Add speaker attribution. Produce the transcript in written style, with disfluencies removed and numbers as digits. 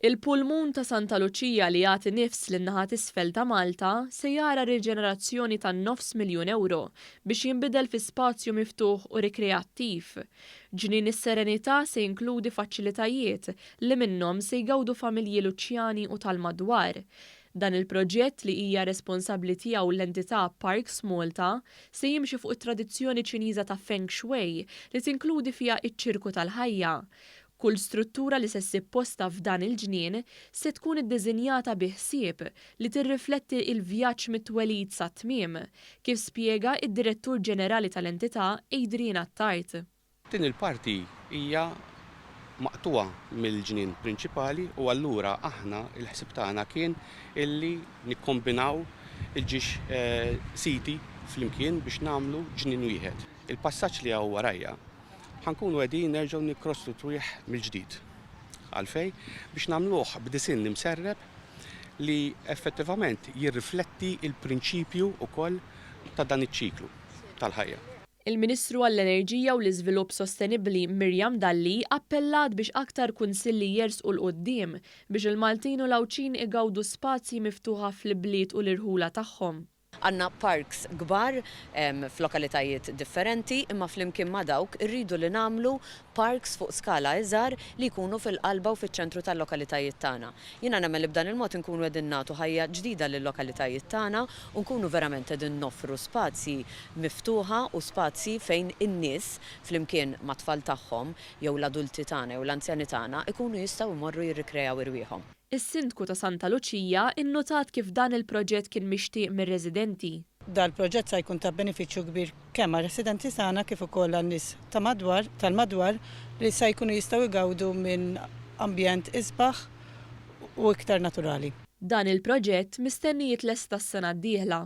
Speaker 1: Il-pulmun ta' Santa Luċija li jagħti nifs lin-naħa t'isfel ta' Malta se jara riġenerazzjoni ta' €900,000 biex jinbidel fi spazju miftuħ u rikreattiv. Ġnien is-Serenità se jinkludi faċilitajiet li minnhom se jgawdu familji Luċjani u tal-madwar. Dan il-proġett li hija responsabbli tiegħu l-entità Parks Malta se jimxi fuq it-tradizzjoni Ċiniża ta' Feng Shui li tinkludi fiha iċ-ċirku tal-ħajja. Kull struttura li se ssib posta f'dan il-ġnien se tkun iddiżinjata bi ħsieb li tirrifletti il-vjaġġ mit-twelid sa tmiem, kif spjega id-Direttur Ġenerali tal-entità Adrian Attart.
Speaker 2: Din il-parti hija maqtuwa mill-ġnien prinċipali u allura aħna il-ħsieb tagħna kien illi nikkombinaw il-ġiex siti flimkien biex nagħmlu ġnien wieħed. Il-passaġġ li hawn warajja ħankunu qegħdin nerġgħu nikkrostru twieħ mill-ġdid. Għalfejn biex nagħmluh b'disin imserreb li effettivament jirrifletti il-prinċipju wkoll ta' dan iċ-ċiklu tal-ħajja.
Speaker 1: Il-Ministru għall-Enerġija u l-Iżvilupp Sostenibbli Mirjam Dalli appellat biex aktar kunsilli jersqu l-qudiem biex il-Maltin u l-Awċin igawdu spazji miftuħa fl-bliet u l-irħula tagħhom.
Speaker 3: Għandna parks kbar f'lokalitajiet differenti, imma flimkien ma' dawk irridu li nagħmlu parks fuq skala iżgħar li jkunu fil-qalba u fiċ-ċentru tal-lokalitajiet tagħna. Jiena nagħmel li b'dan il-mod inkunu qegħdin nagħtu ħajja ġdida lill-lokalitajiet tagħna u nkunu verament qegħdin noffru spazji miftuħa u spazji fejn in-nies flimkien ma' tfal tagħhom jew l-adulti tagħna jew l-anzjani tagħna ikunu jistgħu jmorru jirrikreaw irwieħhom.
Speaker 1: Is-Sindku ta' Santa Luċija innotat kif dan il-proġett kien mixtieq mir-residenti.
Speaker 4: Dal-proġett se jkun ta' benefiċċju kbir kemm għar-residenti tagħna kif ukoll għan-nies tal-madwar li se jkunu jistgħu jgawdu minn ambjent isbaħ u iktar naturali.
Speaker 1: Dan il-proġett mistenni jitlesta s-sena d-dieħla.